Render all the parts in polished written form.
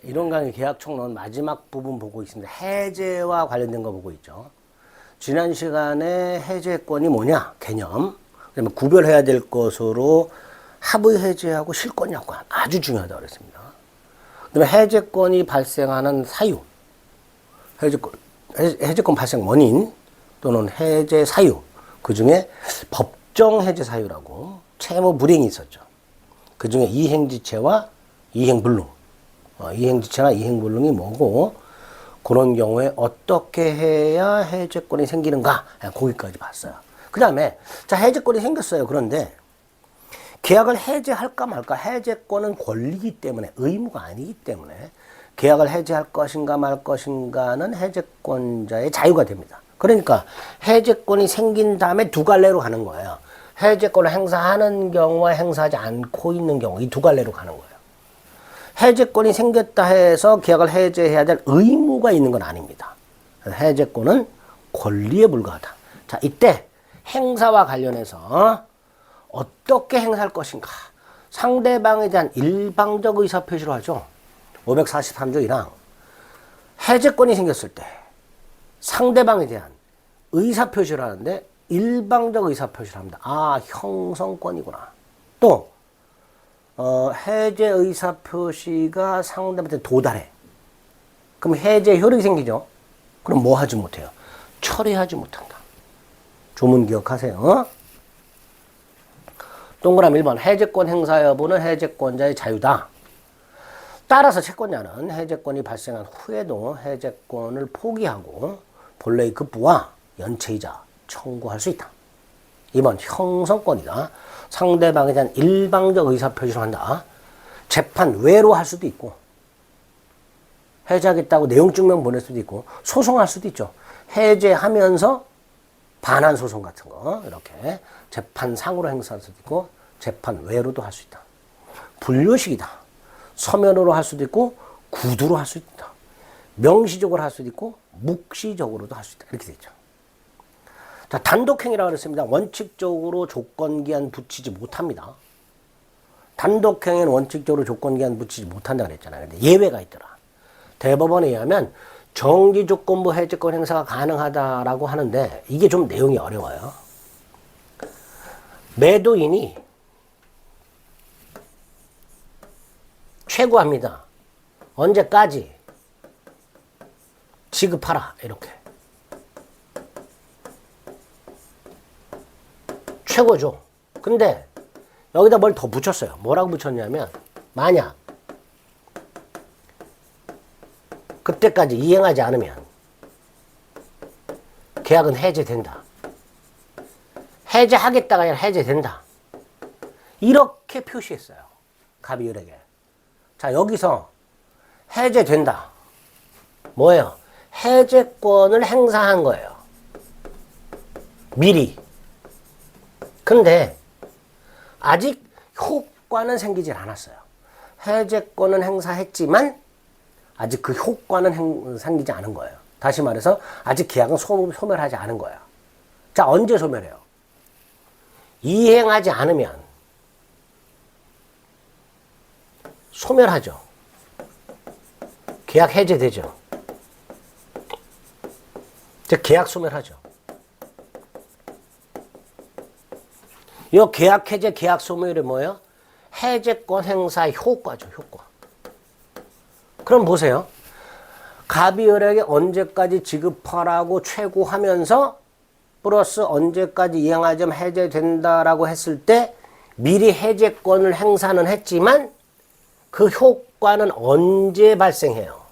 이론 강의 계약 총론 마지막 부분 보고 있습니다. 해제와 관련된 거 보고 있죠. 지난 시간에 해제권이 뭐냐 개념, 그다음에 구별해야 될 것으로 합의 해제하고 실권 약관 아주 중요하다고 그랬습니다. 그다음에 해제권이 발생하는 사유, 해제권 발생 원인 또는 해제 사유, 그 중에 법정 해제 사유라고 채무 불이행이 있었죠. 그 중에 이행지체와 이행불능, 이행지체나 이행불능이 뭐고, 그런 경우에 어떻게 해야 해제권이 생기는가, 거기까지 봤어요. 그 다음에 자, 해제권이 생겼어요. 그런데 계약을 해제할까 말까, 해제권은 권리이기 때문에 의무가 아니기 때문에 계약을 해제할 것인가 말 것인가는 해제권자의 자유가 됩니다. 그러니까 해제권이 생긴 다음에 두 갈래로 가는 거예요. 해제권을 행사하는 경우와 행사하지 않고 있는 경우, 이 두 갈래로 가는 거예요. 해제권이 생겼다 해서 계약을 해제해야 될 의무가 있는 건 아닙니다. 해제권은 권리에 불과하다. 자, 이때 행사와 관련해서 어떻게 행사할 것인가, 상대방에 대한 일방적 의사표시로 하죠. 543조 1항 해제권이 생겼을 때 상대방에 대한 의사표시를 하는데 일방적 의사표시를 합니다. 아, 형성권이구나. 또 해제 의사표시가 상대방한테 도달해. 그럼 해제 효력이 생기죠. 그럼 뭐 하지 못해요? 철회하지 못한다. 조문 기억하세요. 동그라미 1번 해제권 행사 여부는 해제권자의 자유다. 따라서 채권자는 해제권이 발생한 후에도 해제권을 포기하고 본래의 급부와 연체이자 청구할 수 있다. 2번 형성권이다. 상대방에 대한 일방적 의사표시를 한다. 재판 외로 할 수도 있고, 해제하겠다고 내용증명 보낼 수도 있고, 소송할 수도 있죠. 해제하면서 반환 소송 같은 거 이렇게 재판상으로 행사할 수도 있고, 재판 외로도 할 수 있다. 분류식이다. 서면으로 할 수도 있고 구두로 할 수도 있다. 명시적으로 할 수도 있고 묵시적으로도 할 수 있다. 이렇게 되죠. 자, 단독행위라고 그랬습니다. 원칙적으로 조건기한 붙이지 못합니다. 단독행위는 원칙적으로 조건기한 붙이지 못한다고 그랬잖아요. 근데 예외가 있더라. 대법원에 의하면 정지조건부 해제권 행사가 가능하다라고 하는데 이게 좀 내용이 어려워요. 매도인이 최고합니다. 언제까지 지급하라 이렇게. 최고죠. 근데 여기다 뭘 더 붙였어요. 뭐라고 붙였냐면 만약 그때까지 이행하지 않으면 계약은 해제된다. 해제하겠다가 아니라 해제된다. 이렇게 표시했어요. 갑이을에게. 자, 여기서 해제된다. 뭐예요? 해제권을 행사한 거예요. 미리. 근데 아직 효과는 생기질 않았어요. 해제권은 행사했지만 아직 그 효과는 생기지 않은 거예요. 다시 말해서 아직 계약은 소멸하지 않은 거예요. 자, 언제 소멸해요? 이행하지 않으면 소멸하죠. 계약 해제되죠. 즉 계약 소멸하죠. 이 계약 해제, 계약 소멸이 뭐예요? 해제권 행사의 효과죠. 효과. 그럼 보세요. 갑이을에게 언제까지 지급하라고 최고하면서 플러스 언제까지 이행하자면 해제된다라고 했을 때 미리 해제권을 행사는 했지만 그 효과는 언제 발생해요?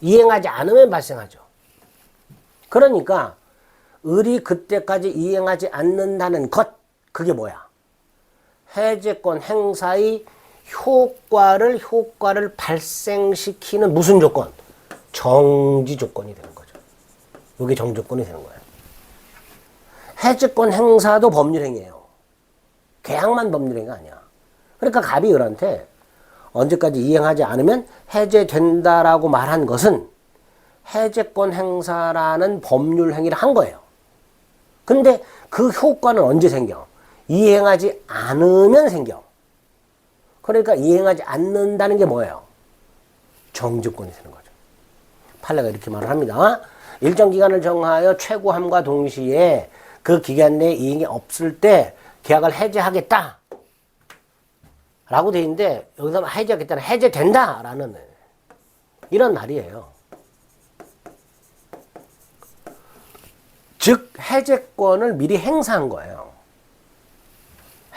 이행하지 않으면 발생하죠. 그러니까 을이 그때까지 이행하지 않는다는 것, 그게 뭐야? 해제권 행사의 효과를 발생시키는 무슨 조건? 정지 조건이 되는 거죠. 이게 정조건이 되는 거예요. 해제권 행사도 법률행위예요. 계약만 법률행위가 아니야. 그러니까 갑이 을한테 언제까지 이행하지 않으면 해제된다라고 말한 것은 해제권 행사라는 법률 행위를 한 거예요. 근데 그 효과는 언제 생겨? 이행하지 않으면 생겨. 그러니까 이행하지 않는다는 게 뭐예요? 정지권이 되는 거죠. 판례가 이렇게 말을 합니다. 일정 기간을 정하여 최고함과 동시에 그 기간 내에 이행이 없을 때 계약을 해제하겠다 라고 돼 있는데 여기서 해제하겠다는 해제된다 라는 이런 말이에요. 즉 해제권을 미리 행사한 거예요.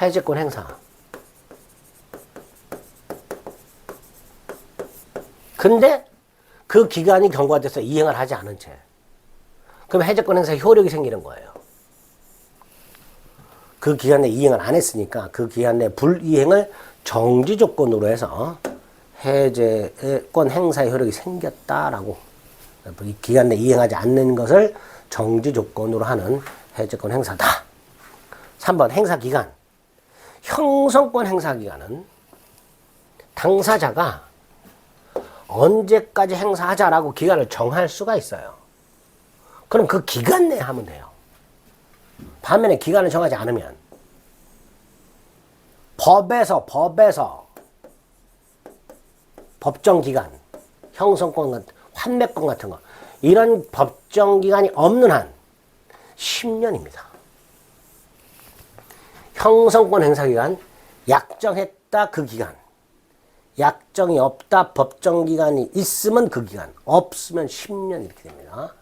해제권 행사. 근데 그 기간이 경과돼서 이행을 하지 않은 채 그럼 해제권 행사 효력이 생기는 거예요. 그 기간 내에 이행을 안 했으니까 그 기간 내 불이행을 정지 조건으로 해서 해제권 행사의 효력이 생겼다라고 이 기간 내에 이행하지 않는 것을 정지 조건으로 하는 해제권 행사다. 3번 행사기간. 형성권 행사기간은 당사자가 언제까지 행사하자라고 기간을 정할 수가 있어요. 그럼 그 기간 내에 하면 돼요. 반면에 기간을 정하지 않으면 법에서 법정기간, 형성권, 환매권 같은 거 이런 법정기간이 없는 한 10년입니다. 형성권 행사기간 약정했다 그 기간 약정이 없다 법정기간이 있으면 그 기간 없으면 10년 이렇게 됩니다.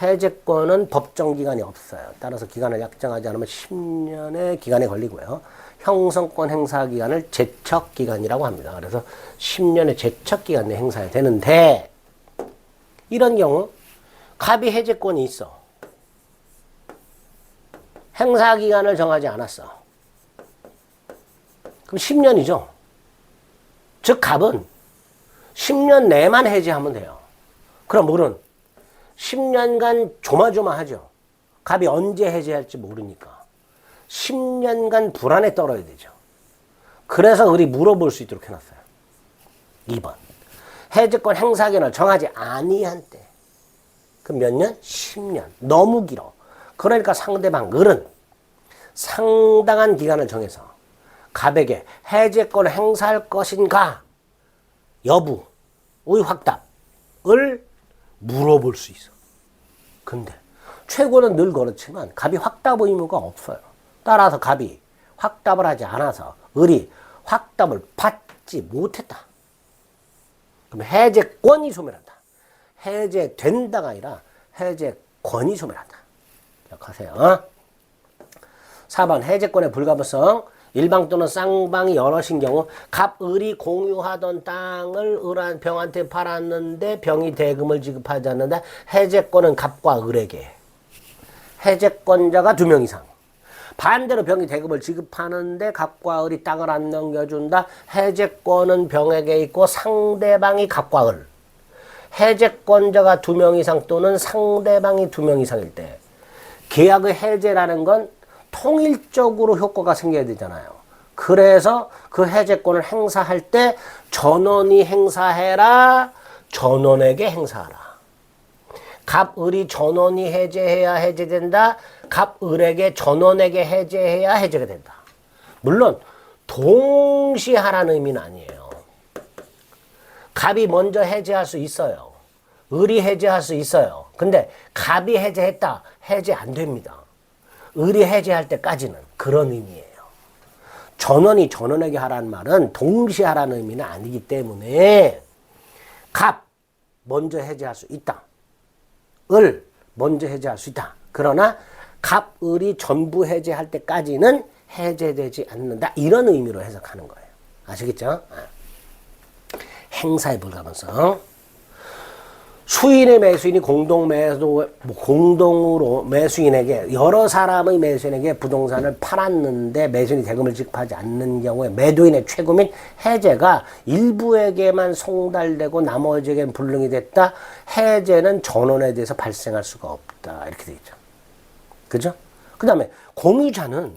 해제권은 법정기간이 없어요. 따라서 기간을 약정하지 않으면 10년의 기간에 걸리고요. 형성권 행사기간을 제척기간이라고 합니다. 그래서 10년의 제척기간 내에 행사해야 되는데 이런 경우 갑이 해제권이 있어. 행사기간을 정하지 않았어. 그럼 10년이죠. 즉 갑은 10년 내만 해제하면 돼요. 그럼 물은 10년간 조마조마하죠. 갑이 언제 해제할지 모르니까 10년간 불안에 떨어야 되죠. 그래서 우리 물어볼 수 있도록 해놨어요. 2번 해제권 행사기간을 정하지 아니한 때. 그럼 몇 년? 10년. 너무 길어. 그러니까 상대방 을은 상당한 기간을 정해서 갑에게 해제권을 행사할 것인가 여부의 확답을 물어볼 수 있어. 근데 최고는 늘 그렇지만 갑이 확답 의무가 없어요. 따라서 갑이 확답을 하지 않아서 을이 확답을 받지 못했다. 그럼 해제권이 소멸한다. 해제된다가 아니라 해제권이 소멸한다. 기억하세요. 4번 해제권의 불가분성. 일방 또는 쌍방이 여럿인 경우 갑, 을이 공유하던 땅을 을한 병한테 팔았는데 병이 대금을 지급하지 않는다. 해제권은 갑과 을에게. 해제권자가 2명 이상. 반대로 병이 대금을 지급하는데 갑과 을이 땅을 안 넘겨준다. 해제권은 병에게 있고 상대방이 갑과 을. 해제권자가 2명 이상 또는 상대방이 2명 이상일 때 계약의 해제라는 건 통일적으로 효과가 생겨야 되잖아요. 그래서 그 해제권을 행사할 때 전원이 행사해라. 전원에게 행사하라. 갑, 을이 전원이 해제해야 해제된다. 갑, 을에게 전원에게 해제해야 해제가 된다. 물론 동시에 하라는 의미는 아니에요. 갑이 먼저 해제할 수 있어요. 을이 해제할 수 있어요. 근데 갑이 해제했다. 해제 안 됩니다. 을이 해제할 때까지는 그런 의미예요. 전원이 전원에게 하라는 말은 동시에 하라는 의미는 아니기 때문에 갑 먼저 해제할 수 있다. 을 먼저 해제할 수 있다. 그러나 갑, 을이 전부 해제할 때까지는 해제되지 않는다. 이런 의미로 해석하는 거예요. 아시겠죠? 행사의 불가분성. 수인의 매수인이 공동으로 매수인에게 여러 사람의 매수인에게 부동산을 팔았는데 매수인이 대금을 지급하지 않는 경우에 매도인의 최고 및 해제가 일부에게만 송달되고 나머지에게는 불능이 됐다. 해제는 전원에 대해서 발생할 수가 없다. 이렇게 되겠죠. 그죠? 그 다음에 공유자는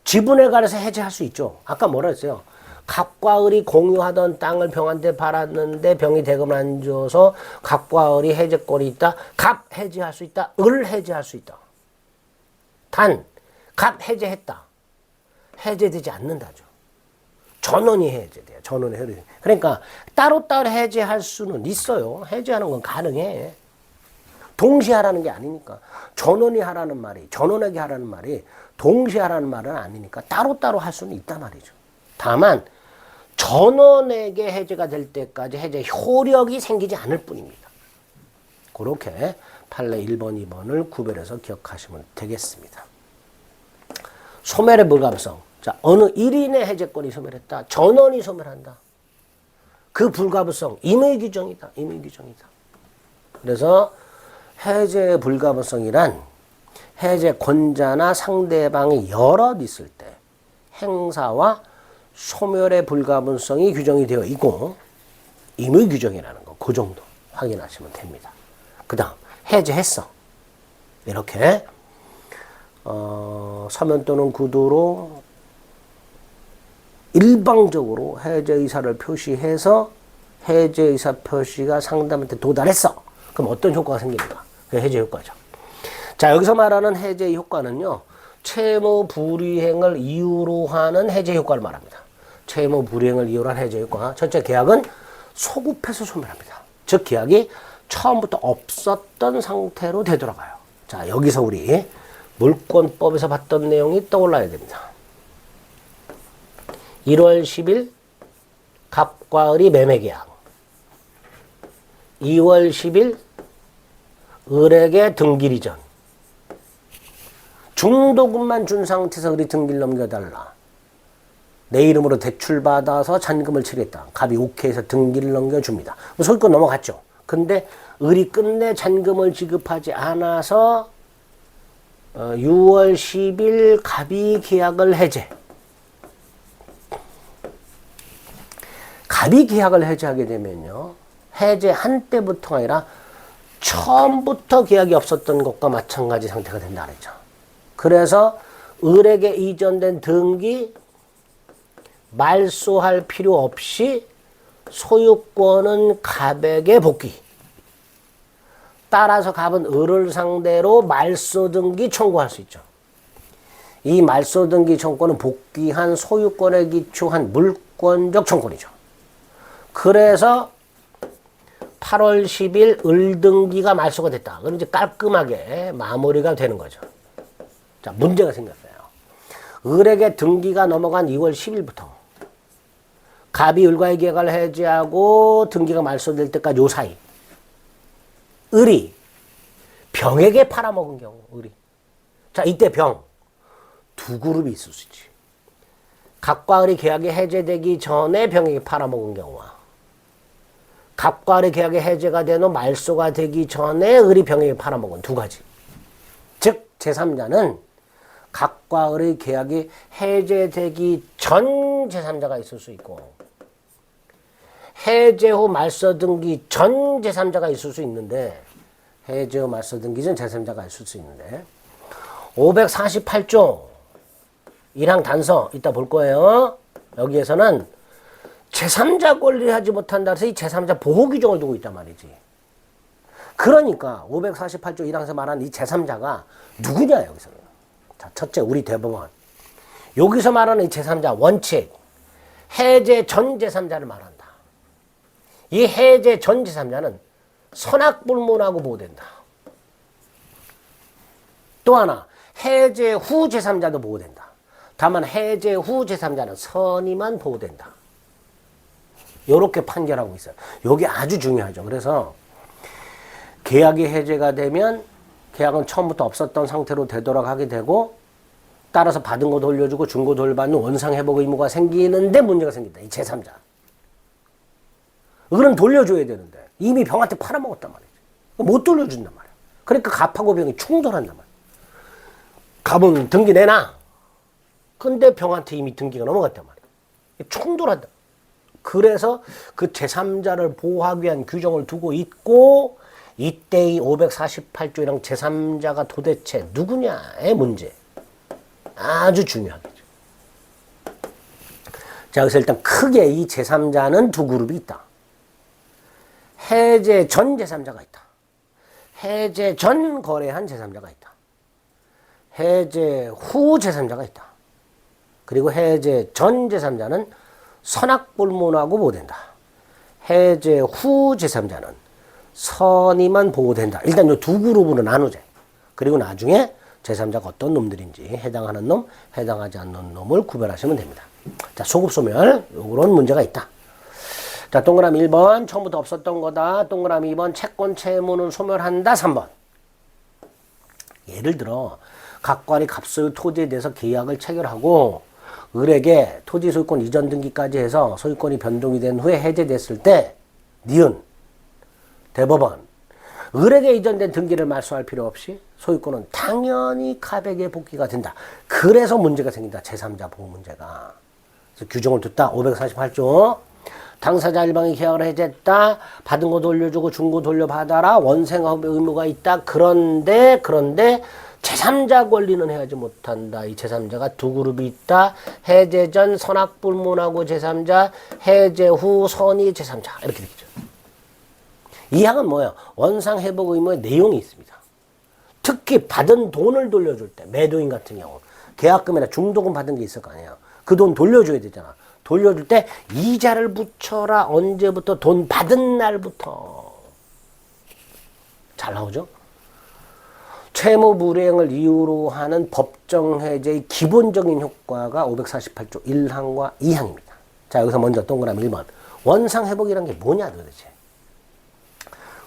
지분에 관해서 해제할 수 있죠. 아까 뭐라 했어요? 갑과 을이 공유하던 땅을 병한테 팔았는데 병이 대금을 안 줘서 갑과 을이 해제권이 있다. 갑 해제할 수 있다. 을 해제할 수 있다. 단, 갑 해제했다. 해제되지 않는다죠. 전원이 해제돼요. 전원이 해제. 그러니까 따로따로 해제할 수는 있어요. 해제하는 건 가능해. 동시에 하라는 게 아니니까. 전원이 하라는 말이, 전원에게 하라는 말이 동시에 하라는 말은 아니니까 따로따로 할 수는 있단 말이죠. 다만 전원에게 해제가 될 때까지 해제 효력이 생기지 않을 뿐입니다. 그렇게 판례 1번, 2번을 구별해서 기억하시면 되겠습니다. 소멸의 불가분성. 자, 어느 1인의 해제권이 소멸했다. 전원이 소멸한다. 그 불가분성, 임의 규정이다. 임의 규정이다. 그래서 해제의 불가분성이란 해제 권자나 상대방이 여럿 있을 때 행사와 소멸의 불가분성이 규정이 되어 있고 임의 규정이라는 거, 그 정도 확인하시면 됩니다. 그 다음 해제했어. 이렇게 서면 또는 구두로 일방적으로 해제 의사를 표시해서 해제 의사 표시가 상대방한테 도달했어. 그럼 어떤 효과가 생깁니까? 그게 해제 효과죠. 자, 여기서 말하는 해제 효과는요, 채무 불이행을 이유로 하는 해제 효과를 말합니다. 채무 불이행을 이유로 하는 해제 효과. 첫째, 계약은 소급해서 소멸합니다. 즉, 계약이 처음부터 없었던 상태로 되돌아가요. 자, 여기서 우리 물권법에서 봤던 내용이 떠올라야 됩니다. 1월 10일 갑과 을이 매매계약. 2월 10일 을에게 등기일 이전. 중도금만 준 상태에서 을이 등기를 넘겨달라. 내 이름으로 대출받아서 잔금을 치르겠다. 갑이 오케이 해서 등기를 넘겨줍니다. 소유권 넘어갔죠. 근데 을이 끝내 잔금을 지급하지 않아서 6월 10일 갑이 계약을 해제. 갑이 계약을 해제하게 되면요, 해제한 때부터가 아니라 처음부터 계약이 없었던 것과 마찬가지 상태가 된다 그랬죠. 그래서 을에게 이전된 등기 말소할 필요 없이 소유권은 갑에게 복귀. 따라서 갑은 을을 상대로 말소 등기 청구할 수 있죠. 이 말소 등기 청구는 복귀한 소유권에 기초한 물권적 청구이죠. 그래서 8월 10일 을 등기가 말소가 됐다. 그럼 이제 깔끔하게 마무리가 되는 거죠. 자, 문제가 생겼어요. 을에게 등기가 넘어간 2월 10일부터 갑이 을과의 계약을 해지하고 등기가 말소될 때까지 요 사이 을이 병에게 팔아먹은 경우, 을이. 자, 이때 병. 두 그룹이 있을 수 있지. 갑과 을이 계약이 해제되기 전에 병에게 팔아먹은 경우와 갑과 을의 계약이 해제가 된 후 말소가 되기 전에 을이 병에게 팔아먹은 두 가지. 즉, 제3자는 갑과 을의 계약이 해제되기 전 제3자가 있을 수 있고 해제 후 말소 등기 전 제3자가 있을 수 있는데 해제 후 말소 등기 전 제3자가 있을 수 있는데 548조 1항 단서 이따 볼 거예요. 여기에서는 제3자 권리를 하지 못한다 해서 이 제3자 보호 규정을 두고 있단 말이지. 그러니까 548조 1항에서 말하는 이 제3자가 누구냐 여기서는. 자, 첫째 우리 대법원. 여기서 말하는 이 제3자 원칙. 해제 전 제3자를 말한다. 이 해제 전 제3자는 선악불문하고 보호된다. 또 하나 해제 후 제3자도 보호된다. 다만 해제 후 제3자는 선의만 보호된다. 이렇게 판결하고 있어요. 이게 아주 중요하죠. 그래서 계약이 해제가 되면 계약은 처음부터 없었던 상태로 되돌아가게 되고 따라서 받은 거 돌려주고 준 거 돌려받는 원상회복 의무가 생기는데 문제가 생긴다. 이 제3자. 을은 돌려줘야 되는데 이미 병한테 팔아먹었단 말이지. 못 돌려준단 말이야. 그러니까 갑하고 병이 충돌한단 말이야. 갑은 등기 내놔. 근데 병한테 이미 등기가 넘어갔단 말이야. 충돌한다. 그래서 그 제3자를 보호하기 위한 규정을 두고 있고 이때 이 548조랑 제3자가 도대체 누구냐의 문제. 아주 중요하겠죠. 자, 여기서 일단 크게 이 제3자는 두 그룹이 있다. 해제 전 제3자가 있다. 해제 전 거래한 제3자가 있다. 해제 후 제3자가 있다. 그리고 해제 전 제3자는 선악불문하고 보호된다. 해제 후 제3자는 선의만 보호된다. 일단 이 두 그룹으로 나누자. 그리고 나중에 제3자가 어떤 놈들인지 해당하는 놈, 해당하지 않는 놈을 구별하시면 됩니다. 자, 소급소멸 요런 문제가 있다. 자, 동그라미 1번 처음부터 없었던 거다. 동그라미 2번 채권 채무는 소멸한다. 3번 예를 들어 각관이 갑소유 토지에 대해서 계약을 체결하고 을에게 토지 소유권 이전 등기까지 해서 소유권이 변동이 된 후에 해제됐을 때 니은 대법원 을에게 이전된 등기를 말소할 필요 없이 소유권은 당연히 갑에게 복귀가 된다. 그래서 문제가 생긴다. 제3자 보호 문제가. 그래서 규정을 뒀다. 548조 당사자 일방이 계약을 해제했다. 받은 거 돌려주고 준 거 돌려받아라. 원생업 의무가 있다. 그런데 제3자 권리는 해하지 못한다. 이 제3자가 두 그룹이 있다. 해제 전 선악불문하고 제3자, 해제 후 선의 제3자. 이렇게 되죠. 이 항은 뭐예요? 원상회복 의무의 내용이 있습니다. 특히 받은 돈을 돌려줄 때 매도인 같은 경우 계약금이나 중도금 받은 게 있을 거 아니에요. 그 돈 돌려줘야 되잖아. 돌려줄 때 이자를 붙여라. 언제부터? 돈 받은 날부터. 잘 나오죠? 채무 불이행을 이유로 하는 법정해제의 기본적인 효과가 548조 1항과 2항입니다. 자, 여기서 먼저 동그라미 1번. 원상회복이란 게 뭐냐 도대체.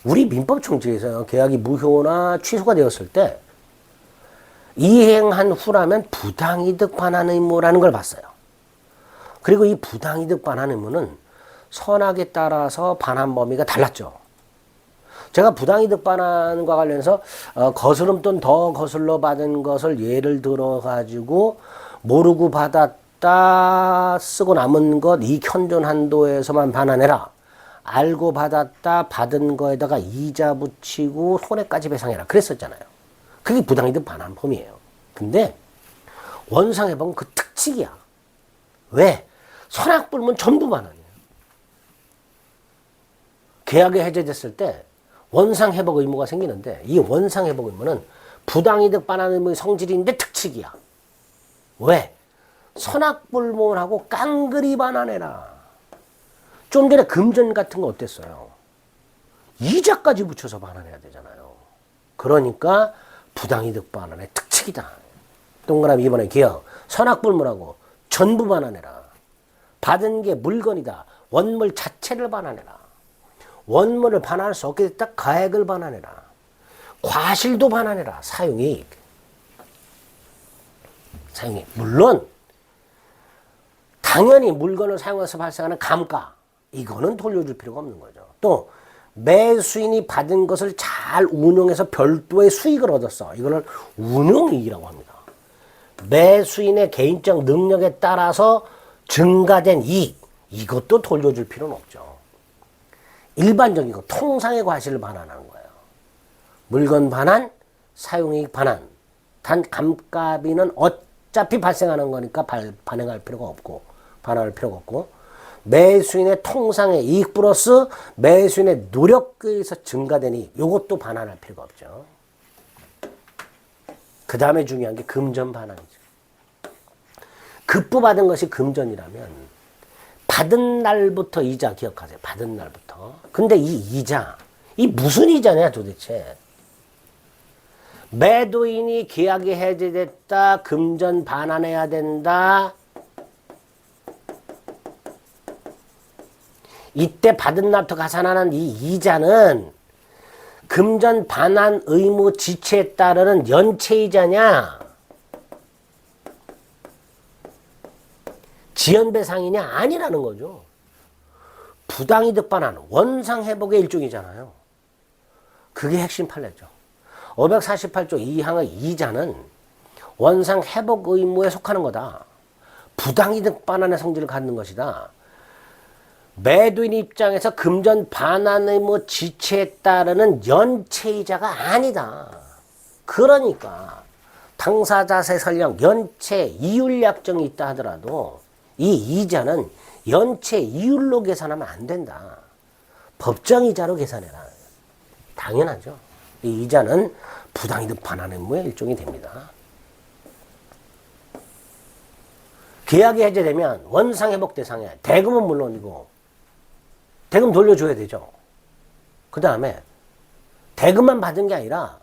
우리 민법 총칙에서 계약이 무효나 취소가 되었을 때 이행한 후라면 부당이득 반환 의무라는 걸 봤어요. 그리고 이 부당이득 반환 의무는 선악에 따라서 반환 범위가 달랐죠. 제가 부당이득 반환과 관련해서 거스름 돈 더 거슬러 받은 것을 예를 들어 가지고 모르고 받았다 쓰고 남은 것 이익현존 한도에서만 반환해라. 알고 받았다 받은 거에다가 이자 붙이고 손해까지 배상해라 그랬었잖아요. 그게 부당이득 반환 범위예요. 근데 원상회복은 그 특칙이야. 왜? 선악불문 전부 반환이에요. 계약이 해제됐을 때 원상회복 의무가 생기는데 이 원상회복 의무는 부당이득 반환 의무의 성질인데 특칙이야. 왜? 선악불문하고 깡그리 반환해라. 좀 전에 금전 같은 거 어땠어요? 이자까지 붙여서 반환해야 되잖아요. 그러니까 부당이득 반환의 특칙이다. 동그라미 2번에 기억. 선악불문하고 전부 반환해라. 받은 게 물건이다. 원물 자체를 반환해라. 원물을 반환할 수 없게 됐다. 가액을 반환해라. 과실도 반환해라. 사용이익. 사용이익. 물론 당연히 물건을 사용해서 발생하는 감가 이거는 돌려줄 필요가 없는 거죠. 또 매수인이 받은 것을 잘 운용해서 별도의 수익을 얻었어. 이거를 운용이익이라고 합니다. 매수인의 개인적 능력에 따라서 증가된 이익 이것도 돌려줄 필요는 없죠. 일반적인 거 통상의 과실을 반환하는 거예요. 물건 반환, 사용이익 반환. 단 감가비는 어차피 발생하는 거니까 반환할 필요가 없고 매수인의 통상의 이익 플러스 매수인의 노력에 의해서 증가된 이익 이것도 반환할 필요가 없죠. 그 다음에 중요한 게 금전 반환이죠. 급부받은 것이 금전이라면 받은 날부터 이자 기억하세요. 받은 날부터. 근데 이 이자 이 무슨 이자냐 도대체. 매도인이 계약이 해제됐다. 금전 반환해야 된다. 이때 받은 날부터 가산하는 이 이자는 금전 반환 의무 지체에 따르는 연체이자냐 지연배상이냐 아니라는 거죠. 부당이득 반환 원상회복의 일종이잖아요. 그게 핵심 판례죠. 548조 2항의 이자는 원상회복 의무에 속하는 거다. 부당이득 반환의 성질을 갖는 것이다. 매도인 입장에서 금전 반환 의무 지체에 따르는 연체이자가 아니다. 그러니까 당사자세 설령 연체 이율 약정이 있다 하더라도 이 이자는 연체 이율로 계산하면 안 된다. 법정이자로 계산해라. 당연하죠. 이 이자는 부당이득 반환 의무의 일종이 됩니다. 계약이 해제되면 원상 회복 대상에 대금은 물론이고 대금 돌려줘야 되죠. 그 다음에 대금만 받은 게 아니라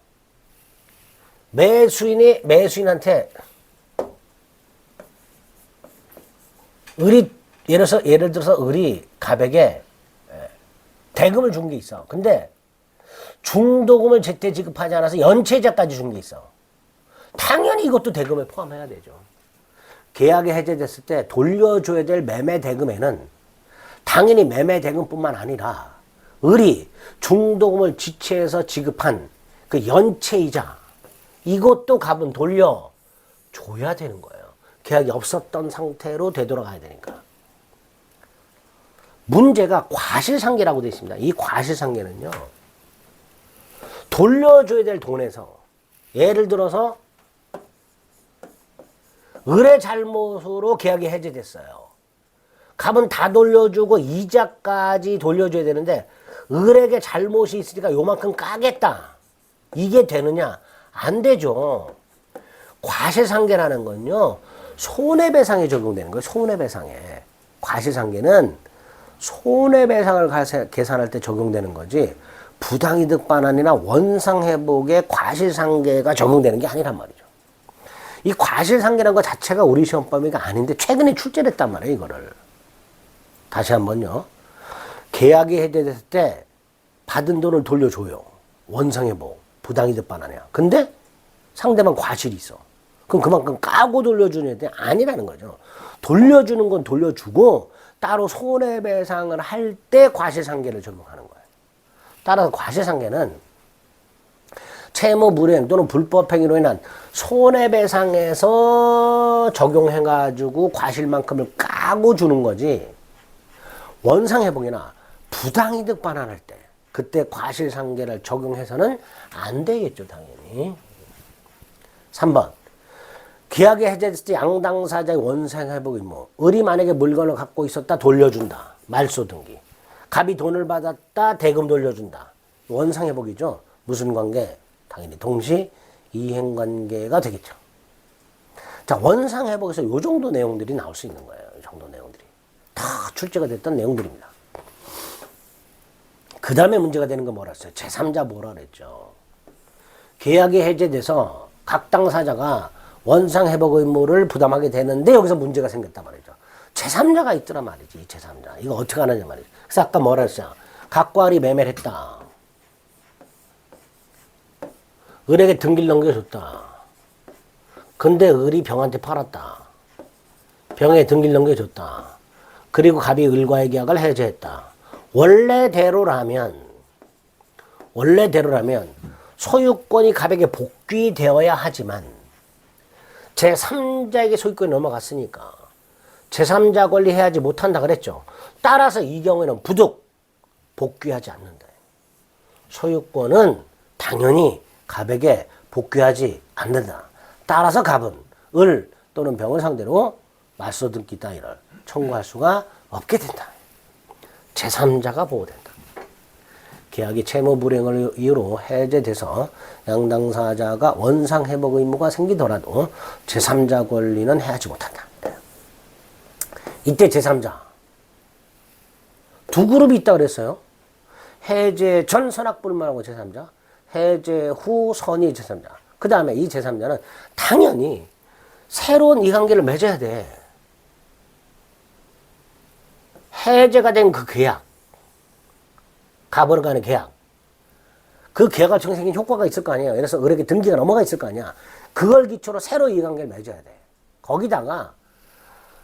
매수인이 매수인한테 예를 들어서 을이 갑에게 대금을 준 게 있어. 근데 중도금을 제때 지급하지 않아서 연체이자까지 준 게 있어. 당연히 이것도 대금에 포함해야 되죠. 계약이 해제됐을 때 돌려줘야 될 매매 대금에는 당연히 매매 대금뿐만 아니라 을이 중도금을 지체해서 지급한 그 연체이자 이것도 갑은 돌려줘야 되는 거예요. 계약이 없었던 상태로 되돌아가야 되니까. 문제가 과실상계라고 되어 있습니다. 이 과실상계는요. 돌려줘야 될 돈에서 예를 들어서 을의 잘못으로 계약이 해제됐어요. 갑은 다 돌려주고 이자까지 돌려줘야 되는데 을에게 잘못이 있으니까 요만큼 까겠다. 이게 되느냐? 안 되죠. 과실상계라는 건요. 손해배상에 적용되는 거예요. 손해배상에. 과실상계는 손해배상을 계산할 때 적용되는 거지 부당이득 반환이나 원상회복에 과실상계가 적용되는 게 아니란 말이죠. 이 과실상계라는 것 자체가 우리 시험 범위가 아닌데 최근에 출제를 했단 말이에요. 이거를. 다시 한번요. 계약이 해제됐을 때 받은 돈을 돌려줘요. 원상회복, 부당이득 반환이야. 근데 상대방 과실이 있어. 그럼 그만큼 까고 돌려주는데 아니라는 거죠. 돌려주는 건 돌려주고 따로 손해배상을 할 때 과실상계를 적용하는 거예요. 따라서 과실상계는 채무 불이행 또는 불법행위로 인한 손해배상에서 적용해가지고 과실만큼을 까고 주는 거지 원상회복이나 부당이득 반환할 때 그때 과실상계를 적용해서는 안 되겠죠. 당연히. 3번 계약이 해제됐을 때 양당사자의 원상회복 의무. 을이 만약에 물건을 갖고 있었다 돌려준다. 말소등기. 갑이 돈을 받았다 대금 돌려준다. 원상회복이죠. 무슨 관계? 당연히 동시 이행관계가 되겠죠. 자, 원상회복에서 요 정도 내용들이 나올 수 있는 거예요. 이 정도 내용들이. 다 출제가 됐던 내용들입니다. 그 다음에 문제가 되는 건 뭐라 했어요? 제3자 뭐라 그랬죠? 계약이 해제돼서 각 당사자가 원상회복 의무를 부담하게 되는데 여기서 문제가 생겼단 말이죠. 제3자가 있더란 말이지. 제3자. 이거 어떻게 하느냐 말이죠. 그래서 아까 뭐라 했어요? 각과 을이 매매를 했다. 을에게 등기를 넘겨줬다. 근데 을이 병한테 팔았다. 병에 등기를 넘겨줬다. 그리고 갑이 을과의 계약을 해제했다. 원래대로라면 소유권이 갑에게 복귀되어야 하지만 제3자에게 소유권이 넘어갔으니까 제3자 권리 해야지 못한다 그랬죠. 따라서 이 경우에는 부득 복귀하지 않는다. 소유권은 당연히 갑에게 복귀하지 않는다. 따라서 갑은 을 또는 병을 상대로 말소등기 따위를 청구할 수가 없게 된다. 제3자가 보호된다. 계약이 채무 불이행을 이유로 해제돼서 양당사자가 원상회복 의무가 생기더라도 제3자 권리는 해하지 못한다. 이때 제3자 두 그룹이 있다고 그랬어요. 해제 전 선악불만하고 제3자, 해제 후 선의 제3자. 그 다음에 이 제3자는 당연히 새로운 이해관계를 맺어야 돼. 해제가 된 그 계약, 갑으로 가는 계약, 그 계약을 통해 생긴 효과가 있을 거 아니에요. 그래서 을에게 등기가 넘어가 있을 거 아니야. 그걸 기초로 새로 이해관계를 맺어야 돼. 거기다가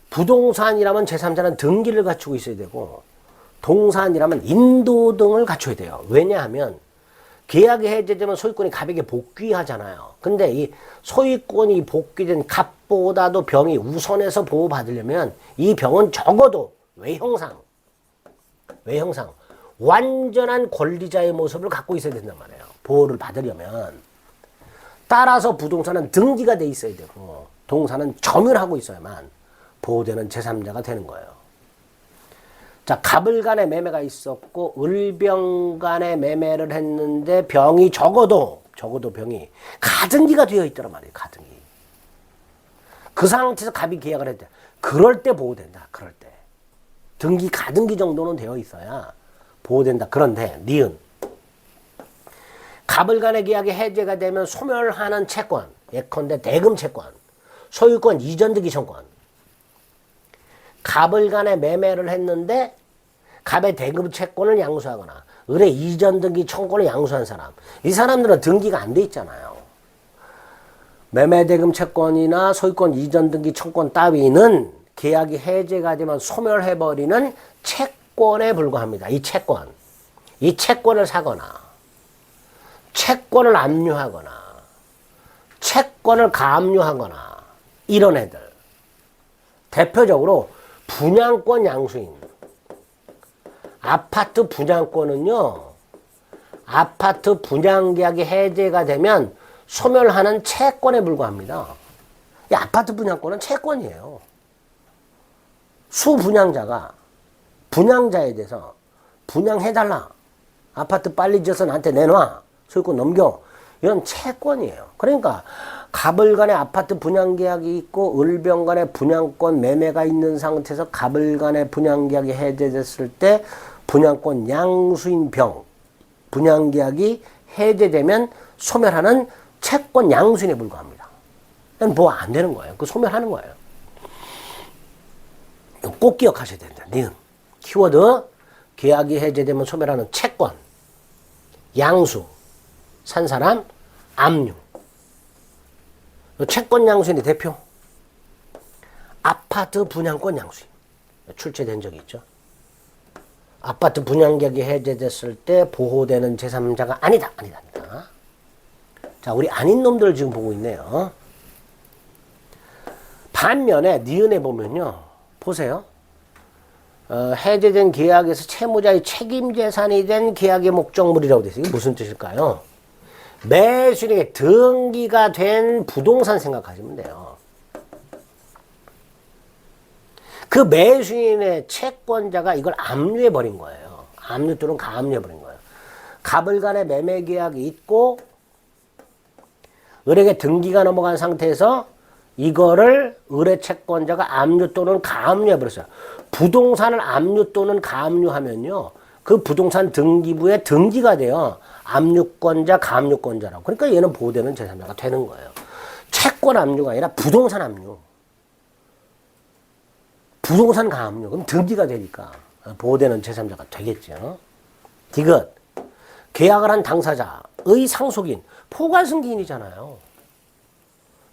부동산이라면 제3자는 등기를 갖추고 있어야 되고 동산이라면 인도등을 갖춰야 돼요. 왜냐하면 계약이 해제되면 소유권이 갑에게 복귀하잖아요. 근데 이 소유권이 복귀된 갑보다도 병이 우선해서 보호받으려면 이 병은 적어도 외형상 완전한 권리자의 모습을 갖고 있어야 된단 말이에요. 보호를 받으려면. 따라서 부동산은 등기가 돼 있어야 되고 동산은 점유하고 있어야만 보호되는 제3자가 되는 거예요. 자, 갑을 간의 매매가 있었고 을병 간의 매매를 했는데 병이 적어도 병이 가등기가 되어 있더란 말이에요. 가등기. 그 상태에서 갑이 계약을 했대. 그럴 때 보호된다. 그럴 때. 등기, 가등기 정도는 되어 있어야 보호된다. 그런데 니은. 갑을 간의 계약이 해제가 되면 소멸하는 채권, 예컨대 대금 채권, 소유권 이전 등기 청권. 갑을 간의 매매를 했는데 갑의 대금 채권을 양수하거나 을의 이전 등기 청권을 양수한 사람. 이 사람들은 등기가 안 돼 있잖아요. 매매 대금 채권이나 소유권 이전 등기 청권 따위는 계약이 해제가 되면 소멸해버리는 채권에 불과합니다. 이 채권. 이 채권을 사거나 채권을 압류하거나 채권을 가압류하거나 이런 애들. 대표적으로 분양권 양수인. 아파트 분양권은요. 아파트 분양계약이 해제가 되면 소멸하는 채권에 불과합니다. 이 아파트 분양권은 채권이에요. 수분양자가 분양자에 대해서 분양해달라. 아파트 빨리 지어서 나한테 내놔. 소유권 넘겨. 이런 채권이에요. 그러니까 갑을 간의 아파트 분양계약이 있고 을병 간의 분양권 매매가 있는 상태에서 갑을 간의 분양계약이 해제됐을 때 분양권 양수인 병 분양계약이 해제되면 소멸하는 채권 양수인에 불과합니다. 뭐 안 되는 거예요. 그 소멸하는 거예요. 꼭 기억하셔야 된다. 니은. 키워드. 계약이 해제되면 소멸하는 채권. 양수. 산 사람. 압류. 채권 양수인의 대표. 아파트 분양권 양수인. 출제된 적이 있죠. 아파트 분양계약이 해제됐을 때 보호되는 제3자가 아니다. 아니다. 아니다. 자, 우리 아닌 놈들을 지금 보고 있네요. 반면에 니은에 보면요. 보세요. 해제된 계약에서 채무자의 책임재산이 된 계약의 목적물이라고 되어 있어요. 이게 무슨 뜻일까요? 매수인에게 등기가 된 부동산 생각하시면 돼요. 그 매수인의 채권자가 이걸 압류해버린 거예요. 압류 또는 가압류해버린 거예요. 갑을 간의 매매 계약이 있고 을에게 등기가 넘어간 상태에서 이거를 을의 채권자가 압류 또는 가압류해버렸어요. 부동산을 압류 또는 가압류하면요. 그 부동산 등기부에 등기가 돼요. 압류권자, 가압류권자라고. 그러니까 얘는 보호되는 제3자가 되는 거예요. 채권 압류가 아니라 부동산 압류. 부동산 가압류. 그럼 등기가 되니까 보호되는 제3자가 되겠죠. 디귿. 계약을 한 당사자의 상속인. 포괄승계인이잖아요.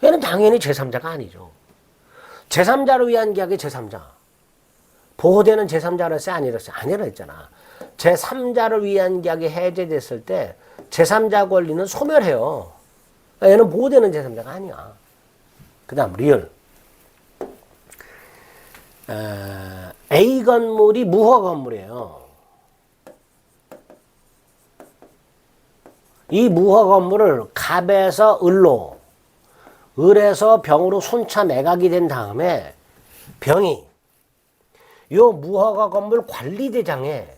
얘는 당연히 제3자가 아니죠. 제3자를 위한 계약의 제3자. 보호되는 제3자를 했어요? 아니라 했잖아. 제3자를 위한 계약이 해제됐을 때 제3자 권리는 소멸해요. 얘는 보호되는 제3자가 아니야. 그 다음 리을. A 건물이 무허 건물이에요. 이 무허 건물을 갑에서 을로, 을에서 병으로 순차 매각이 된 다음에 병이 요 무허가 건물 관리대장에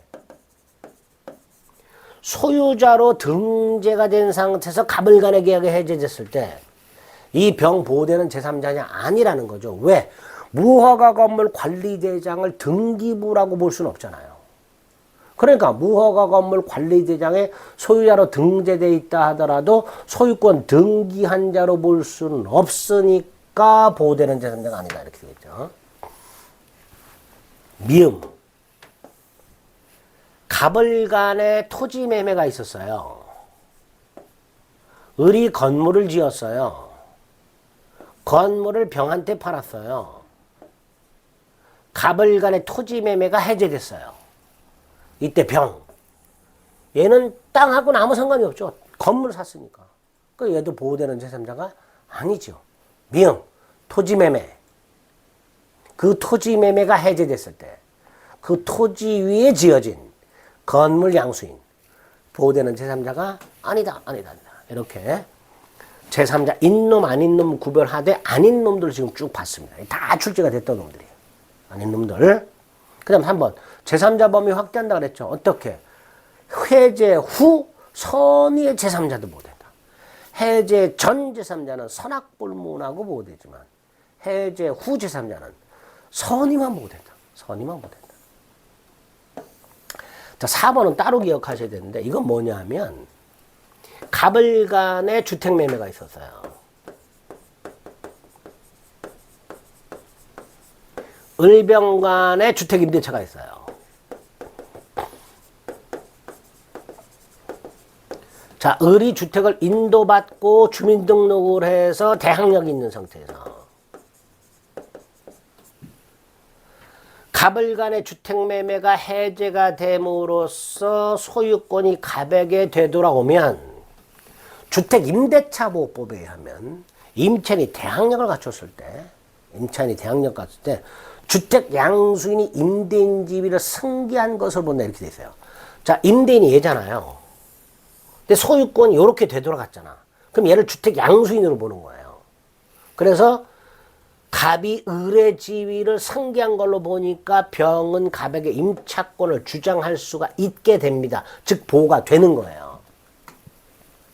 소유자로 등재가 된 상태에서 갑을 간의 계약이 해제됐을 때 이 병 보호되는 제3자냐? 아니라는 거죠. 왜? 무허가 건물 관리대장을 등기부라고 볼 수는 없잖아요. 그러니까 무허가 건물 관리대장에 소유자로 등재되어 있다 하더라도 소유권 등기한 자로 볼 수는 없으니까 보호되는 제3자가 아니다. 이렇게 되겠죠. 미음. 갑을 간의 토지 매매가 있었어요. 을이 건물을 지었어요. 건물을 병한테 팔았어요. 갑을 간의 토지 매매가 해제됐어요. 이때 병. 얘는 땅하고는 아무 상관이 없죠. 건물 샀으니까. 그 얘도 보호되는 제3자가 아니죠. 미음. 토지 매매. 그 토지 매매가 해제됐을 때 그 토지 위에 지어진 건물 양수인 보호되는 제3자가 아니다. 이렇게 제3자 인놈 아닌 놈 구별하되 아닌 놈들 지금 쭉 봤습니다. 다 출제가 됐던 놈들이에요. 아닌 놈들. 그 다음 3번 제3자 범위 확대한다 그랬죠. 어떻게? 해제 후 선의의 제3자도 보호된다. 해제 전 제3자는 선악불문하고 보호되지만 해제 후 제3자는 선의만 보고 된다. 선의만 보고 된다. 자, 4번은 따로 기억하셔야 되는데 이건 뭐냐 하면 갑을 간의 주택 매매가 있었어요. 을병 간의 주택 임대차가 있어요. 자, 을이 주택을 인도받고 주민등록을 해서 대항력이 있는 상태에서 갑을 간의 주택 매매가 해제가 됨으로써 소유권이 갑에게 되돌아오면 주택 임대차 보호법에 의하면 임차인이 대항력을 갖췄을 때 주택 양수인이 임대인 지위를 승계한 것을 본다 이렇게 돼 있어요. 자, 임대인이 얘잖아요. 근데 소유권이 이렇게 되돌아갔잖아. 그럼 얘를 주택 양수인으로 보는 거예요. 그래서 갑이 을의 지위를 승계한 걸로 보니까 병은 갑에게 임차권을 주장할 수가 있게 됩니다. 즉 보호가 되는 거예요.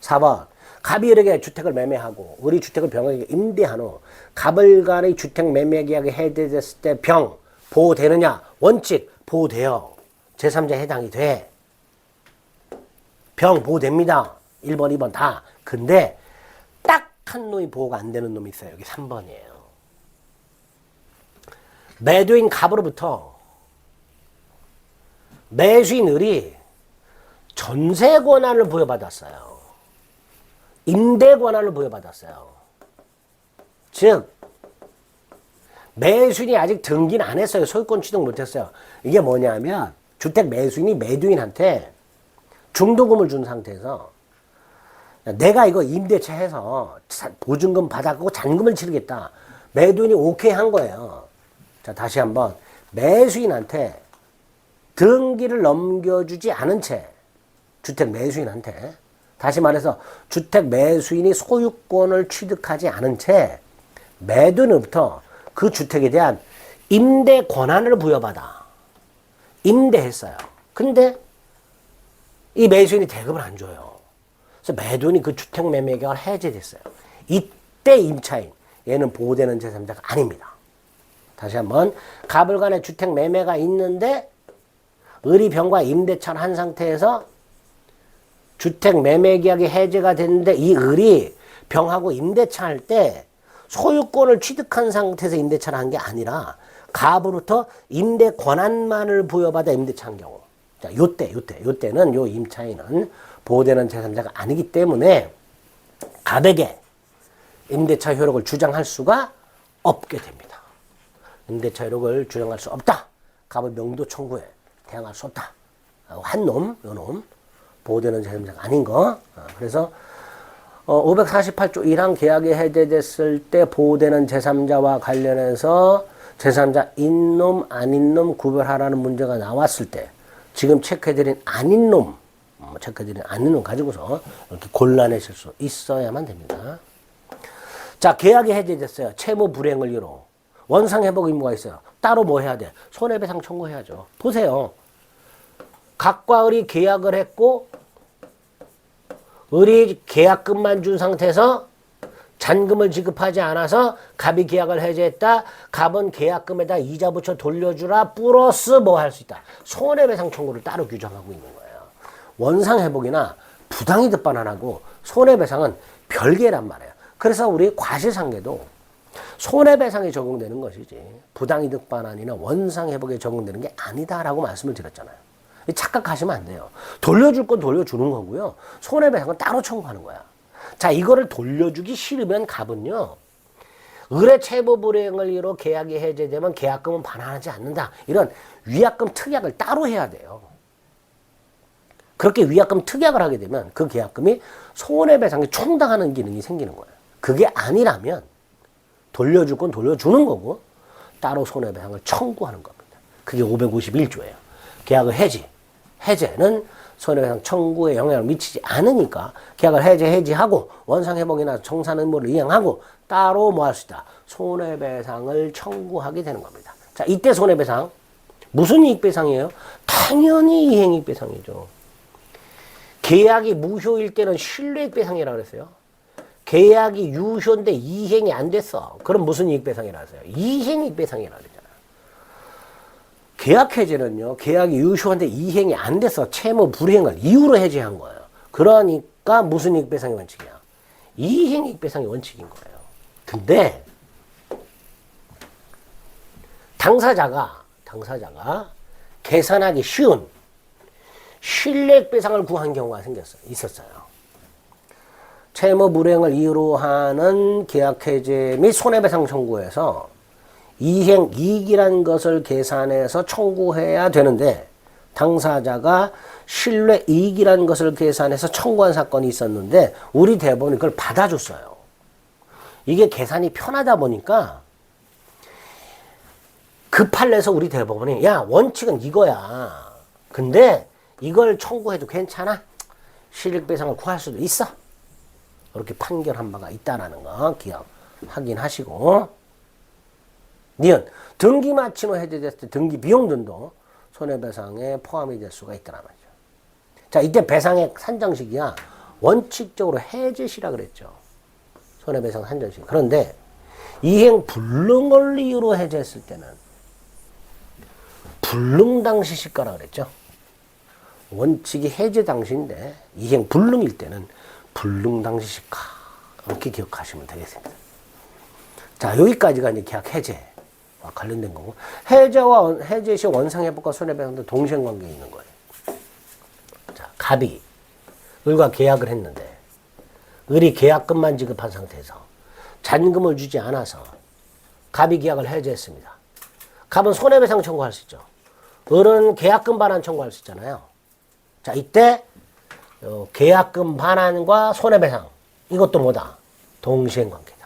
4번 갑이 을에게 주택을 매매하고 을이 주택을 병에게 임대한 후 갑을 간의 주택 매매 계약이 해제됐을 때 병 보호되느냐? 원칙 보호돼요. 제3자에 해당이 돼. 병 보호됩니다. 1번, 2번 다. 근데 딱 한 놈이 보호가 안 되는 놈이 있어요. 여기 3번이에요. 매도인 갑으로부터 매수인 을이 전세 권한을 부여받았어요. 임대 권한을 부여받았어요. 즉 매수인이 아직 등기는 안 했어요. 소유권 취득 못했어요. 이게 뭐냐면 주택 매수인이 매도인한테 중도금을 준 상태에서 내가 이거 임대차 해서 보증금 받아가고 잔금을 치르겠다. 매도인이 오케이 한 거예요. 자, 다시 한번 매수인한테 등기를 넘겨주지 않은 채 주택 매수인한테 다시 말해서 주택 매수인이 소유권을 취득하지 않은 채 매도인으로부터 그 주택에 대한 임대 권한을 부여받아 임대했어요. 근데 이 매수인이 대금을 안 줘요. 그래서 매도인이 그 주택 매매 계약을 해제됐어요. 이때 임차인 얘는 보호되는 제3자가 아닙니다. 다시 한번 갑을 간의 주택 매매가 있는데 을이 병과 임대차를 한 상태에서 주택 매매 계약이 해제가 됐는데 이 을이 병하고 임대차 할 때 소유권을 취득한 상태에서 임대차를 한 게 아니라 갑으로부터 임대 권한만을 부여받아 임대차 한 경우. 자, 요때는 요 임차인은 보호되는 제3자가 아니기 때문에 갑에게 임대차 효력을 주장할 수가 없게 됩니다. 임대차 효력을 주장할 수 없다. 갑의 명도 청구에 대항할 수 없다. 한 놈, 요 놈. 보호되는 제3자가 아닌 거. 그래서 548조 1항 계약이 해제됐을 때 보호되는 제3자와 관련해서 제3자 인놈 아닌놈 구별하라는 문제가 나왔을 때 지금 체크해드린 아닌놈 가지고서 이렇게 골라내실 수 있어야만 됩니다. 자, 계약이 해제됐어요. 채무 불이행을 이유로 원상회복 의무가 있어요. 따로 뭐 해야 돼? 손해배상 청구해야죠. 보세요. 갑과 을이 계약을 했고 을이 계약금만 준 상태에서 잔금을 지급하지 않아서 갑이 계약을 해제했다. 갑은 계약금에다 이자 붙여 돌려주라. 플러스 뭐 할 수 있다. 손해배상 청구를 따로 규정하고 있는 거예요. 원상회복이나 부당이득 반환하고 손해배상은 별개란 말이에요. 그래서 우리 과실상계도 손해배상에 적용되는 것이지 부당이득 반환이나 원상회복에 적용되는 게 아니다라고 말씀을 드렸잖아요. 착각하시면 안 돼요. 돌려줄 건 돌려주는 거고요. 손해배상은 따로 청구하는 거야. 자, 이거를 돌려주기 싫으면 갑은요. 을의 채무 불이행을 이유로 계약이 해제되면 계약금은 반환하지 않는다. 이런 위약금 특약을 따로 해야 돼요. 그렇게 위약금 특약을 하게 되면 그 계약금이 손해배상에 충당하는 기능이 생기는 거예요. 그게 아니라면 돌려줄 건 돌려주는 거고 따로 손해배상을 청구하는 겁니다. 그게 551조예요. 계약을 해제는 손해배상 청구에 영향을 미치지 않으니까 계약을 해제하고 원상회복이나 청산 의무를 이행하고 따로 뭐 할 수 있다. 손해배상을 청구하게 되는 겁니다. 자, 이때 손해배상 무슨 이익배상이에요? 당연히 이행이익배상이죠. 계약이 무효일 때는 신뢰이익배상이라고 그랬어요. 계약이 유효인데 이행이 안 됐어. 그럼 무슨 이익배상이라 하세요? 이행이익배상이라 그러잖아. 계약 해제는요, 계약이 유효한데 이행이 안 돼서 채무 불이행을 이유로 해제한 거예요. 그러니까 무슨 이익배상의 원칙이야? 이행이익배상의 원칙인 거예요. 근데 당사자가 계산하기 쉬운 실례배상을 구한 경우가 있었어요. 채무 불이행을 이유로 하는 계약 해제 및 손해배상 청구에서 이행 이익이라는 것을 계산해서 청구해야 되는데 당사자가 실례 이익이라는 것을 계산해서 청구한 사건이 있었는데 우리 대법원이 그걸 받아줬어요. 이게 계산이 편하다 보니까 그 판례에서 우리 대법원이 야 원칙은 이거야. 근데 이걸 청구해도 괜찮아? 실익배상을 구할 수도 있어. 이렇게 판결한 바가 있다라는 거 기억 확인하시고 니은 등기 마친 후 해제됐을 때 등기 비용 등도 손해배상에 포함이 될 수가 있더라 말이죠. 자 이때 배상의 산정식이야 원칙적으로 해제시라 그랬죠. 손해배상 산정식. 그런데 이행 불능을 이유로 해제했을 때는 불능 당시 시가라 그랬죠. 원칙이 해제 당시인데 이행 불능일 때는 불능 당시 시가 이렇게 기억하시면 되겠습니다. 자 여기까지가 이제 계약 해제와 관련된 거고 해제와 해제 시 원상회복과 손해배상도 동시행관계에 있는 거예요. 자 갑이 을과 계약을 했는데 을이 계약금만 지급한 상태에서 잔금을 주지 않아서 갑이 계약을 해제했습니다. 갑은 손해배상 청구할 수 있죠. 을은 계약금 반환 청구할 수 있잖아요. 자 이때 계약금 반환과 손해배상 이것도 뭐다? 동시행관계다.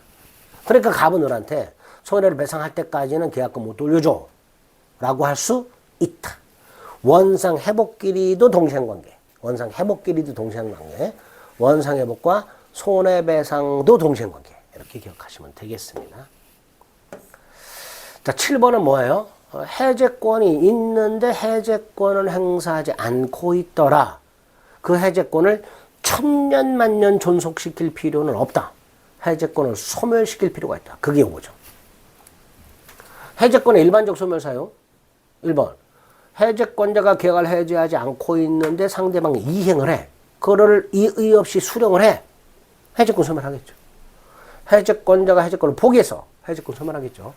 그러니까 갑은 을한테 손해를 배상할 때까지는 계약금 못 돌려줘 라고 할 수 있다. 원상회복끼리도 동시행관계. 원상회복끼리도 동시행관계. 원상회복과 손해배상도 동시행관계. 이렇게 기억하시면 되겠습니다. 자 7번은 뭐예요? 해제권이 있는데 해제권을 행사하지 않고 있더라. 그 해제권을 천년 만년 존속시킬 필요는 없다. 해제권을 소멸시킬 필요가 있다. 그게 요거죠. 해제권의 일반적 소멸 사유 1번 해제권자가 계약을 해제하지 않고 있는데 상대방이 이행을 해. 그거를 이의 없이 수령을 해. 해제권 소멸하겠죠. 해제권자가 해제권을 포기해서 해제권 소멸하겠죠.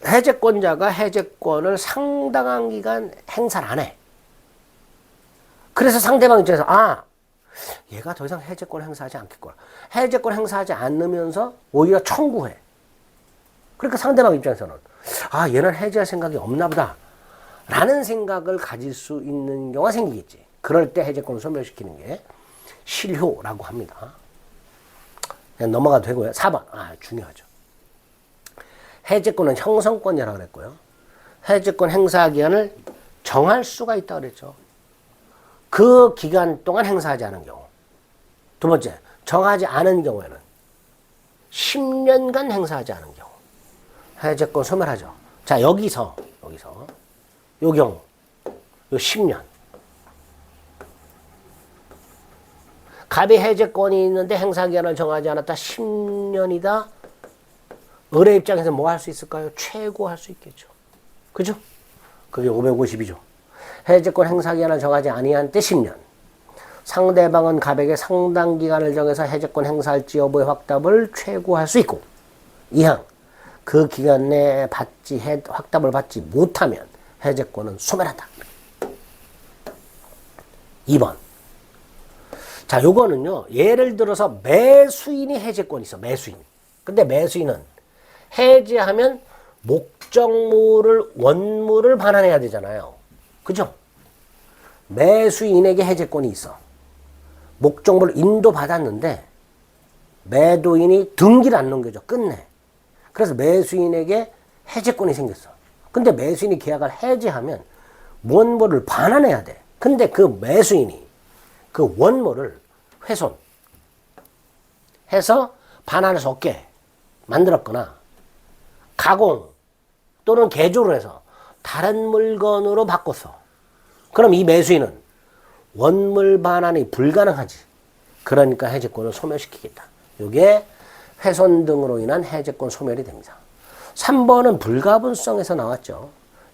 해제권자가 해제권을 상당한 기간 행사를 안 해. 그래서 상대방 입장에서 얘가 더 이상 해제권을 행사하지 않겠구나. 해제권 행사하지 않으면서 오히려 청구해. 그러니까 상대방 입장에서는 얘는 해제할 생각이 없나 보다 라는 생각을 가질 수 있는 경우가 생기겠지. 그럴 때 해제권을 소멸시키는 게 실효라고 합니다. 그냥 넘어가도 되고요. 4번 중요하죠. 해제권은 형성권이라고 그랬고요. 해제권 행사 기한을 정할 수가 있다고 그랬죠. 그 기간 동안 행사하지 않은 경우. 두 번째, 정하지 않은 경우에는 10년간 행사하지 않은 경우. 해제권 소멸하죠. 자, 여기서, 요 경우, 요 10년. 갑이 해제권이 있는데 행사 기한을 정하지 않았다. 10년이다. 을의 입장에서 뭐 할 수 있을까요? 최고할 수 있겠죠. 그죠? 그게 552조. 해제권 행사 기한을 정하지 아니한 때 10년. 상대방은 갑에게 상당 기간을 정해서 해제권 행사할지 여부의 확답을 최고할 수 있고 2항. 그 기간 내에 확답을 받지 못하면 해제권은 소멸한다. 2번. 자, 요거는요. 예를 들어서 매수인이 해제권이 있어. 매수인. 근데 매수인은 해제하면 원물을 반환해야 되잖아요. 그죠? 매수인에게 해제권이 있어. 목적물을 인도받았는데 매도인이 등기를 안 넘겨줘. 끝내. 그래서 매수인에게 해제권이 생겼어. 근데 매수인이 계약을 해제하면 원물을 반환해야 돼. 근데 그 매수인이 그 원물을 훼손해서 반환할 수 없게 만들었거나 가공 또는 개조를 해서 다른 물건으로 바꿨어. 그럼 이 매수인은 원물 반환이 불가능하지. 그러니까 해제권을 소멸시키겠다. 이게 훼손 등으로 인한 해제권 소멸이 됩니다. 3번은 불가분성에서 나왔죠.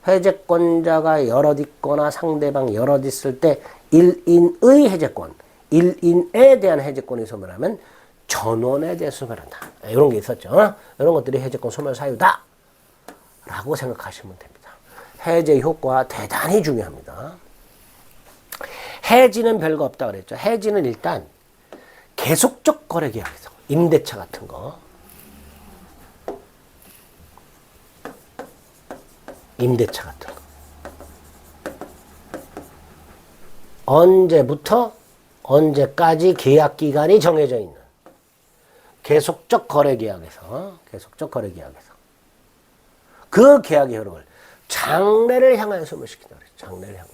해제권자가 여럿 있거나 상대방 여럿 있을 때 1인의 해제권, 1인에 대한 해제권이 소멸하면 전원에 대해 소멸한다. 이런 게 있었죠. 이런 것들이 해제권 소멸 사유다 라고 생각하시면 됩니다. 해제 효과 대단히 중요합니다. 해지는 별거 없다 그랬죠. 해지는 일단 계속적 거래 계약에서 임대차 같은 거, 임대차 같은 거 언제부터 언제까지 계약 기간이 정해져 있는 계속적 거래 계약에서 그 계약의 효력을 장래를 향하여 소멸시킨다 그랬죠. 장래를 향하여.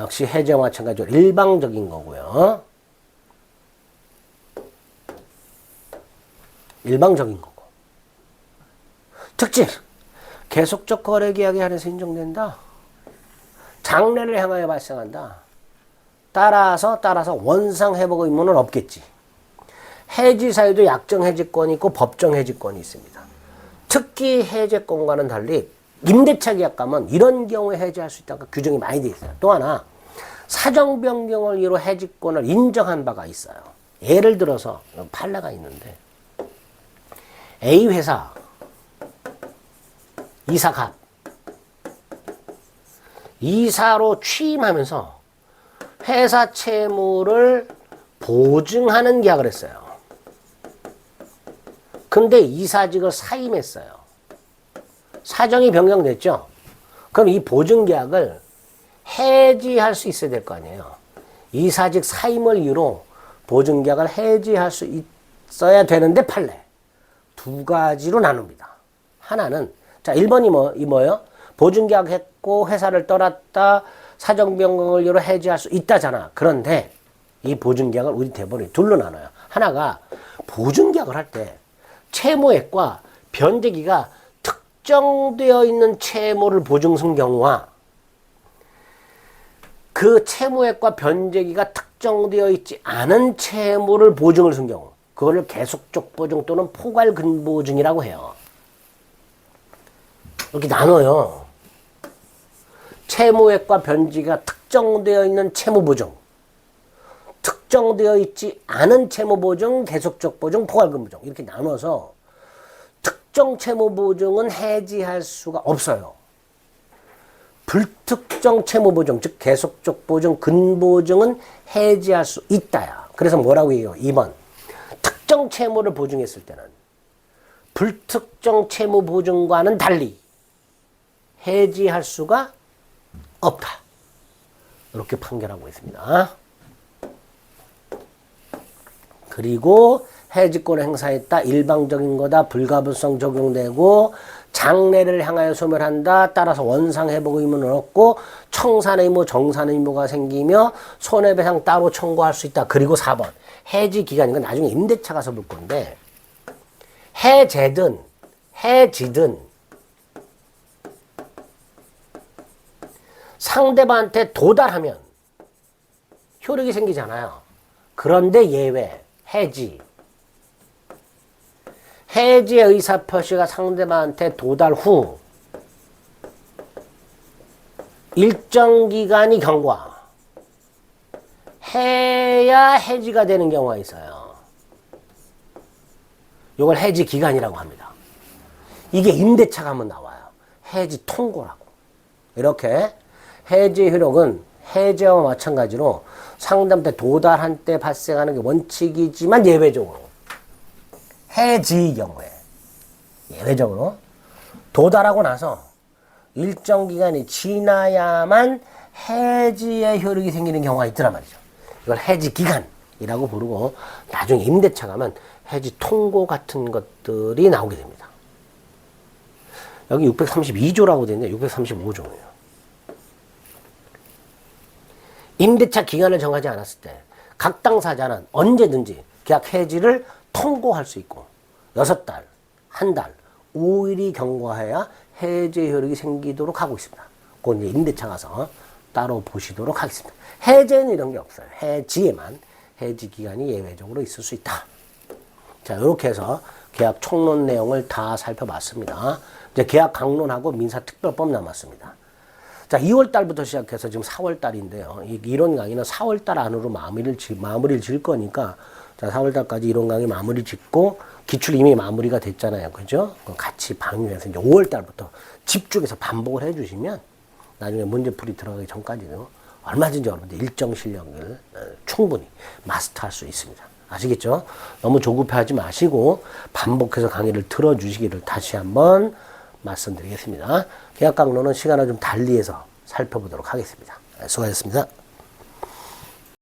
역시 해제와 마찬가지로 일방적인 거고요. 일방적인 거고. 특징. 계속적 거래 계약에 한해서 인정된다. 장래를 향하여 발생한다. 따라서 원상 회복 의무는 없겠지. 해지 사유도 약정 해지권이 있고 법정 해지권이 있습니다. 특히 해제권과는 달리 임대차 계약과는 이런 경우에 해지할 수 있다고 규정이 많이 되어 있어요. 또 하나 사정 변경을 이유로 해지권을 인정한 바가 있어요. 예를 들어서 판례가 있는데 A 회사 이사갑 이사로 취임하면서 회사 채무를 보증하는 계약을 했어요. 근데 이사직을 사임했어요. 사정이 변경됐죠. 그럼 이 보증계약을 해지할 수 있어야 될 거 아니에요. 이사직 사임을 이유로 보증계약을 해지할 수 있어야 되는데 판례. 두 가지로 나눕니다. 하나는 자 1번이 뭐예요? 보증계약 했고 회사를 떠났다. 사정 변경을 이유로 해지할 수 있다잖아. 그런데 이 보증계약을 우리 대법원이 둘로 나눠요. 하나가 보증계약을 할 때 채무액과 변제기가 특정되어 있는 채무를 보증한 경우와 그 채무액과 변제기가 특정되어 있지 않은 채무를 보증을 쓴 경우 그거를 계속적 보증 또는 포괄 근보증이라고 해요. 이렇게 나눠요. 채무액과 변제기가 특정되어 있는 채무보증, 특정되어 있지 않은 채무보증, 계속적 보증, 포괄 근보증 이렇게 나눠서 특정 채무보증은 해지할 수가 없어요. 불특정 채무보증, 즉 계속적 보증, 근보증은 해지할 수 있다야. 그래서 뭐라고 해요? 2번. 특정 채무를 보증했을 때는 불특정 채무보증과는 달리 해지할 수가 없다. 이렇게 판결하고 있습니다. 그리고 해지권 행사했다. 일방적인 거다. 불가분성 적용되고 장래를 향하여 소멸한다. 따라서 원상회복 의무는 없고 청산의무, 정산의무가 생기며 손해배상 따로 청구할 수 있다. 그리고 4번. 해지 기간 이건 나중에 임대차 가서 볼 건데 해제든 해지든 상대방한테 도달하면 효력이 생기잖아요. 그런데 예외. 해지. 해지의 의사표시가 상대방한테 도달 후 일정 기간이 경과 해야 해지가 되는 경우가 있어요. 이걸 해지 기간이라고 합니다. 이게 임대차가 한번 나와요. 해지 통고라고. 이렇게 해지 효력은 해제와 마찬가지로 상대방한테 도달한 때 발생하는 게 원칙이지만 예외적으로 해지의 경우에 예외적으로 도달하고 나서 일정 기간이 지나야만 해지의 효력이 생기는 경우가 있더란 말이죠. 이걸 해지 기간이라고 부르고 나중에 임대차 가면 해지 통고 같은 것들이 나오게 됩니다. 여기 632조라고 되어 있는데 635조예요. 임대차 기간을 정하지 않았을 때 각 당사자는 언제든지 계약 해지를 통고할 수 있고 6달, 한 달, 5일이 경과해야 해제 효력이 생기도록 하고 있습니다. 그건 이제 임대차 가서 따로 보시도록 하겠습니다. 해제는 이런 게 없어요. 해지에만 해지 기간이 예외적으로 있을 수 있다. 자, 이렇게 해서 계약 총론 내용을 다 살펴봤습니다. 이제 계약 강론하고 민사특별법 남았습니다. 자, 2월 달부터 시작해서 지금 4월 달인데요. 이론 강의는 4월 달 안으로 마무리를 질 거니까, 자, 4월 달까지 이론 강의 마무리 짓고, 기출 이미 마무리가 됐잖아요. 그죠? 같이 방류해서 이제 5월 달부터 집중해서 반복을 해주시면, 나중에 문제풀이 들어가기 전까지도 얼마든지 여러분들 일정 실력을 충분히 마스터할 수 있습니다. 아시겠죠? 너무 조급해하지 마시고 반복해서 강의를 들어주시기를 다시 한번 말씀드리겠습니다. 계약 강론은 시간을 좀 달리해서 살펴보도록 하겠습니다. 수고하셨습니다.